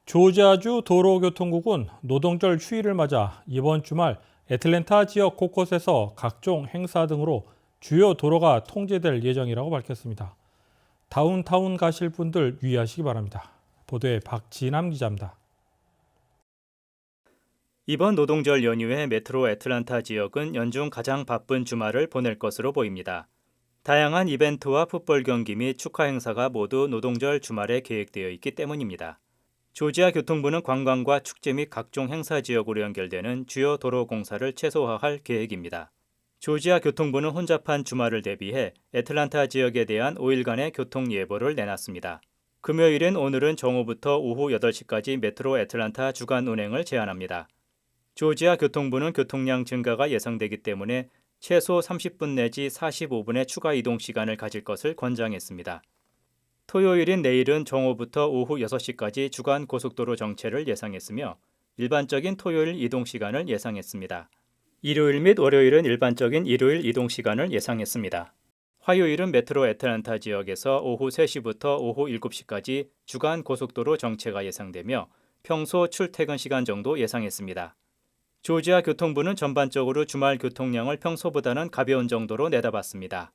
조지아주 도로교통국은 노동절 휴일을 맞아 이번 주말 애틀랜타 지역 곳곳에서 각종 행사 등으로 주요 도로가 통제될 예정이라고 밝혔습니다. 다운타운 가실 분들 유의하시기 바랍니다. 보도에 박진남 기자입니다. 이번 노동절 연휴에 메트로 애틀랜타 지역은 연중 가장 바쁜 주말을 보낼 것으로 보입니다. 다양한 이벤트와 풋볼 경기 및 축하 행사가 모두 노동절 주말에 계획되어 있기 때문입니다. 조지아 교통부는 관광과 축제 및 각종 행사 지역으로 연결되는 주요 도로 공사를 최소화할 계획입니다. 조지아 교통부는 혼잡한 주말을 대비해 애틀랜타 지역에 대한 5일간의 교통 예보를 내놨습니다. 금요일인 오늘은 정오부터 오후 8시까지 메트로 애틀랜타 주간 운행을 제한합니다. 조지아 교통부는 교통량 증가가 예상되기 때문에 최소 30분 내지 45분의 추가 이동 시간을 가질 것을 권장했습니다. 토요일인 내일은 정오부터 오후 6시까지 주간 고속도로 정체를 예상했으며 일반적인 토요일 이동 시간을 예상했습니다. 일요일 및 월요일은 일반적인 일요일 이동 시간을 예상했습니다. 화요일은 메트로 애틀랜타 지역에서 오후 3시부터 오후 7시까지 주간 고속도로 정체가 예상되며 평소 출퇴근 시간 정도 예상했습니다. 조지아 교통부는 전반적으로 주말 교통량을 평소보다는 가벼운 정도로 내다봤습니다.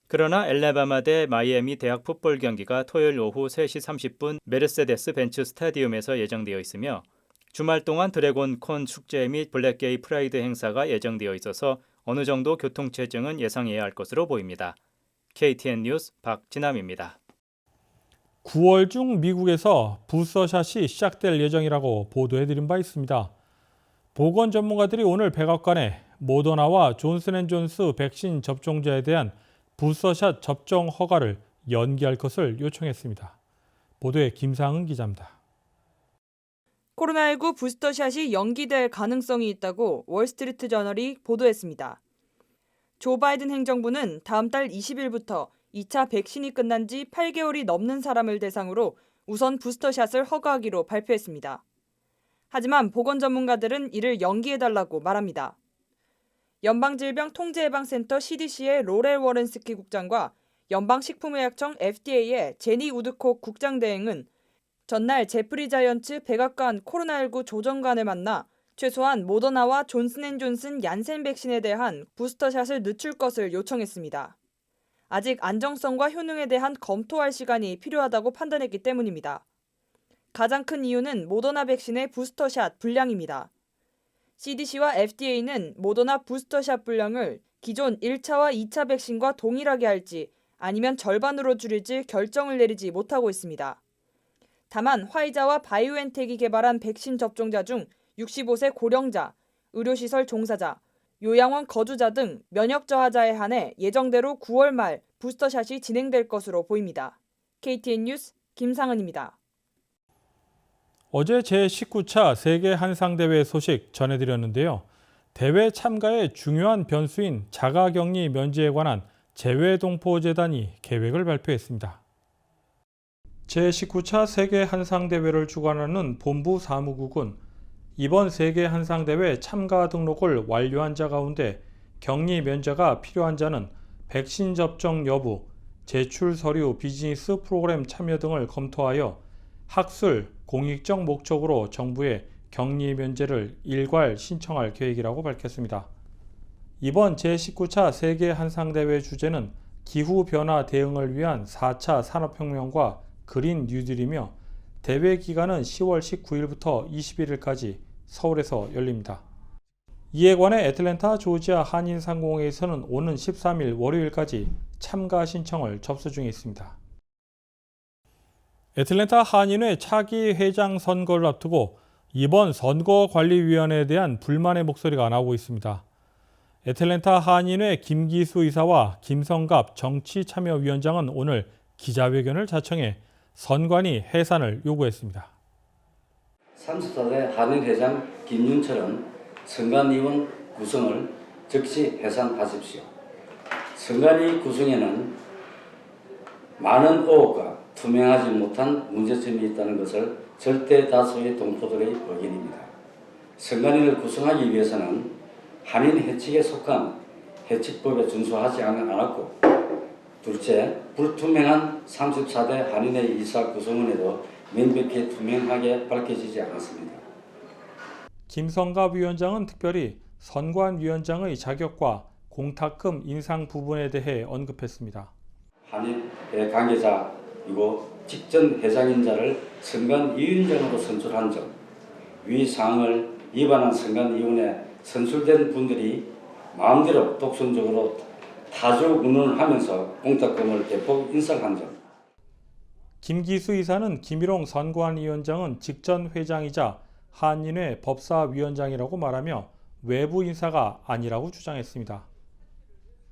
그러나 엘레바마 대 마이애미 대학 풋볼 경기가 토요일 오후 3시 30분 메르세데스 벤츠 스타디움에서 예정되어 있으며 주말 동안 드래곤 콘 축제 및 블랙게이 프라이드 행사가 예정되어 있어서 어느 정도 교통체증은 예상해야 할 것으로 보입니다. KTN 뉴스 박진남입니다. 9월 중 미국에서 부스터샷이 시작될 예정이라고 보도해드린 바 있습니다. 보건 전문가들이 오늘 백악관에 모더나와 존슨앤존스 백신 접종자에 대한 부스터샷 접종 허가를 연기할 것을 요청했습니다. 보도에 김상은 기자입니다. 코로나19 부스터샷이 연기될 가능성이 있다고 월스트리트 저널이 보도했습니다. 조 바이든 행정부는 다음 달 20일부터 2차 백신이 끝난 지 8개월이 넘는 사람을 대상으로 우선 부스터샷을 허가하기로 발표했습니다. 하지만 보건 전문가들은 이를 연기해달라고 말합니다. 연방질병통제예방센터 CDC의 로렐 워렌스키 국장과 연방식품의약청 FDA의 제니 우드콕 국장대행은 전날 제프리 자이언츠 백악관 코로나19 조정관을 만나 최소한 모더나와 존슨앤존슨 얀센 백신에 대한 부스터샷을 늦출 것을 요청했습니다. 아직 안정성과 효능에 대한 검토할 시간이 필요하다고 판단했기 때문입니다. 가장 큰 이유는 모더나 백신의 부스터샷 분량입니다. CDC와 FDA는 모더나 부스터샷 분량을 기존 1차와 2차 백신과 동일하게 할지 아니면 절반으로 줄일지 결정을 내리지 못하고 있습니다. 다만 화이자와 바이오엔텍이 개발한 백신 접종자 중 65세 고령자, 의료시설 종사자, 요양원 거주자 등 면역 저하자에 한해 예정대로 9월 말 부스터샷이 진행될 것으로 보입니다. KTN 뉴스 김상은입니다. 어제 제19차 세계 한상대회 소식 전해드렸는데요. 대회 참가의 중요한 변수인 자가격리 면제에 관한 재외동포재단이 계획을 발표했습니다. 제19차 세계 한상대회를 주관하는 본부 사무국은 이번 세계 한상대회 참가 등록을 완료한 자 가운데 격리 면제가 필요한 자는 백신 접종 여부, 제출 서류, 비즈니스 프로그램 참여 등을 검토하여 학술, 공익적 목적으로 정부에 격리 면제를 일괄 신청할 계획이라고 밝혔습니다. 이번 제19차 세계 한상대회 주제는 기후변화 대응을 위한 4차 산업혁명과 그린 뉴딜이며 대회 기간은 10월 19일부터 21일까지 서울에서 열립니다. 이에 관해 애틀랜타 조지아 한인상공회에서는 오는 13일 월요일까지 참가 신청을 접수 중에 있습니다. 애틀랜타 한인회 차기 회장 선거를 앞두고 이번 선거관리위원회에 대한 불만의 목소리가 나오고 있습니다. 애틀랜타 한인회 김기수 이사와 김성갑 정치참여위원장은 오늘 기자회견을 자청해 선관위 해산을 요구했습니다. 34대 한인회장 김윤철은 선관위원 구성을 즉시 해산하십시오. 선관위 구성에는 많은 의혹과 투명하지 못한 문제점이 있다는 것을 절대 다수의 동포들의 의견입니다. 선관위를 구성하기 위해서는 한인 해칙에 속한 해칙법에 준수하지 않았고, 둘째, 불투명한 34대 한인회 이사 구성원에도 명백히 투명하게 밝혀지지 않았습니다. 김성갑 위원장은 특별히 선관위원장의 자격과 공탁금 인상 부분에 대해 언급했습니다. 한일회 관계자이고 직전 회장인자를 선관위원장으로 선출한 점, 위 사항을 위반한 선관위원회 선출된 분들이 마음대로 독선적으로 타주 운운을 하면서 공탁금을 대폭 인상한 점. 김기수 이사는 김일홍 선관위원장은 직전 회장이자 한인회 법사위원장이라고 말하며 외부 인사가 아니라고 주장했습니다.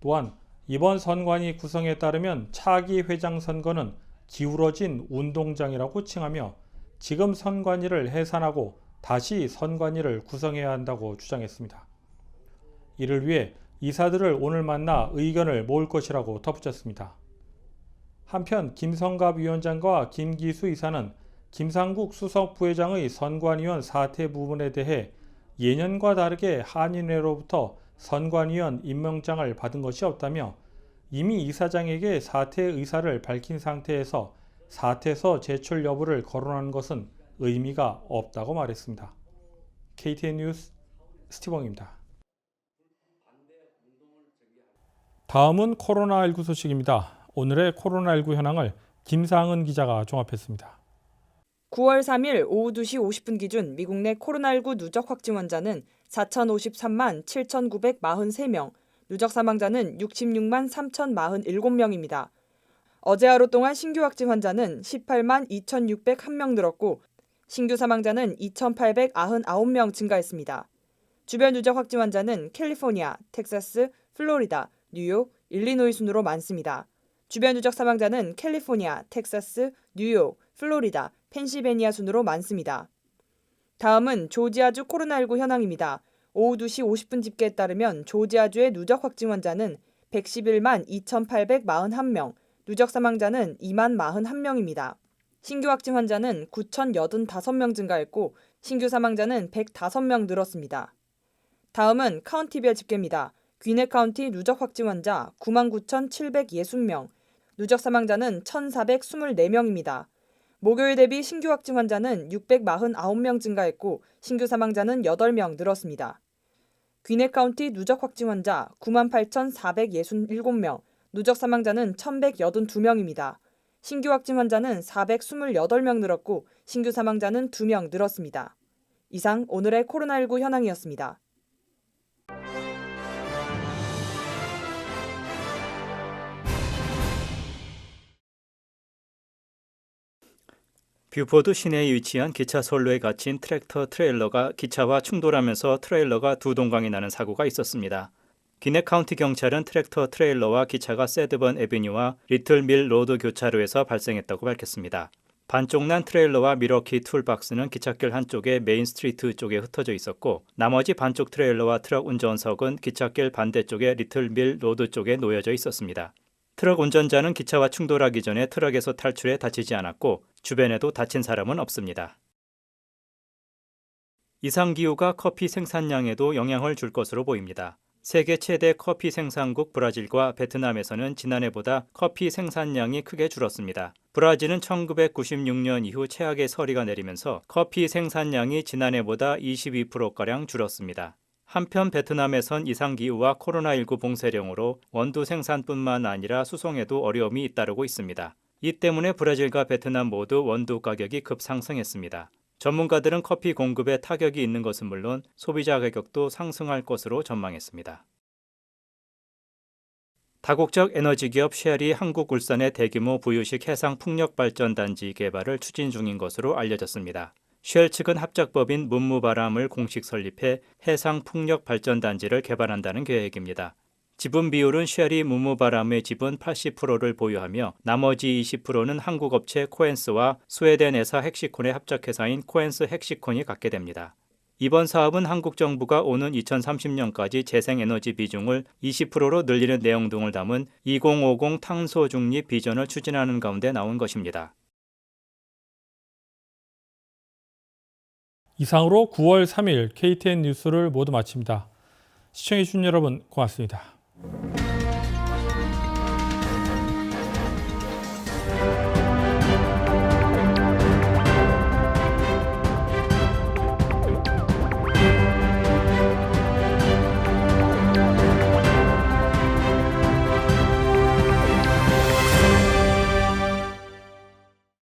또한 이번 선관위 구성에 따르면 차기 회장 선거는 기울어진 운동장이라고 칭하며 지금 선관위를 해산하고 다시 선관위를 구성해야 한다고 주장했습니다. 이를 위해 이사들을 오늘 만나 의견을 모을 것이라고 덧붙였습니다. 한편 김성갑 위원장과 김기수 이사는 김상국 수석부회장의 선관위원 사퇴 부분에 대해 예년과 다르게 한인회로부터 선관위원 임명장을 받은 것이 없다며 이미 이사장에게 사퇴 의사를 밝힌 상태에서 사퇴서 제출 여부를 거론하는 것은 의미가 없다고 말했습니다. KTN 뉴스 스티븐입니다. 다음은 코로나19 소식입니다. 오늘의 코로나19 현황을 김상은 기자가 종합했습니다. 9월 3일 오후 2시 50분 기준 미국 내 코로나19 누적 확진 환자는 4,053만 7,943명, 누적 사망자는 66만 3,047명입니다. 어제 하루 동안 신규 확진 환자는 18만 2,601명 늘었고 신규 사망자는 2,899명 증가했습니다. 주변 누적 확진 환자는 캘리포니아, 텍사스, 플로리다, 뉴욕, 일리노이 순으로 많습니다. 주변 누적 사망자는 캘리포니아, 텍사스, 뉴욕, 플로리다, 펜실베니아 순으로 많습니다. 다음은 조지아주 코로나19 현황입니다. 오후 2시 50분 집계에 따르면 조지아주의 누적 확진 환자는 111만 2,841명, 누적 사망자는 2만 41명입니다. 신규 확진 환자는 9,085명 증가했고 신규 사망자는 105명 늘었습니다. 다음은 카운티별 집계입니다. 귀넷 카운티 누적 확진 환자 99,760명, 누적 사망자는 1,424명입니다. 목요일 대비 신규 확진 환자는 649명 증가했고 신규 사망자는 8명 늘었습니다. 귀넷 카운티 누적 확진 환자 98,467명, 누적 사망자는 1,182명입니다. 신규 확진 환자는 428명 늘었고 신규 사망자는 2명 늘었습니다. 이상 오늘의 코로나19 현황이었습니다. 뷰포드 시내에 위치한 기차 선로에 갇힌 트랙터 트레일러가 기차와 충돌하면서 트레일러가 두 동강이 나는 사고가 있었습니다. 기넷 카운티 경찰은 트랙터 트레일러와 기차가 세드번 애비뉴와 리틀 밀 로드 교차로에서 발생했다고 밝혔습니다. 반쪽 난 트레일러와 미러키 툴박스는 기찻길 한쪽에 메인 스트리트 쪽에 흩어져 있었고 나머지 반쪽 트레일러와 트럭 운전석은 기찻길 반대쪽에 리틀 밀 로드 쪽에 놓여져 있었습니다. 트럭 운전자는 기차와 충돌하기 전에 트럭에서 탈출해 다치지 않았고 주변에도 다친 사람은 없습니다. 이상기후가 커피 생산량에도 영향을 줄 것으로 보입니다. 세계 최대 커피 생산국 브라질과 베트남에서는 지난해보다 커피 생산량이 크게 줄었습니다. 브라질은 1996년 이후 최악의 서리가 내리면서 커피 생산량이 지난해보다 22%가량 줄었습니다. 한편 베트남에선 이상기후와 코로나19 봉쇄령으로 원두 생산뿐만 아니라 수송에도 어려움이 잇따르고 있습니다. 이 때문에 브라질과 베트남 모두 원두 가격이 급상승했습니다. 전문가들은 커피 공급에 타격이 있는 것은 물론 소비자 가격도 상승할 것으로 전망했습니다. 다국적 에너지 기업 쉘이 한국울산의 대규모 부유식 해상 풍력발전단지 개발을 추진 중인 것으로 알려졌습니다. 쉘 측은 합작법인 문무바람을 공식 설립해 해상 풍력 발전단지를 개발한다는 계획입니다. 지분 비율은 쉘이 문무바람의 지분 80%를 보유하며 나머지 20%는 한국 업체 코엔스와 스웨덴 회사 헥시콘의 합작회사인 코엔스 헥시콘이 갖게 됩니다. 이번 사업은 한국 정부가 오는 2030년까지 재생에너지 비중을 20%로 늘리는 내용 등을 담은 2050 탄소 중립 비전을 추진하는 가운데 나온 것입니다. 이상으로 9월 3일 KTN 뉴스를 모두 마칩니다. 시청해주신 여러분 고맙습니다.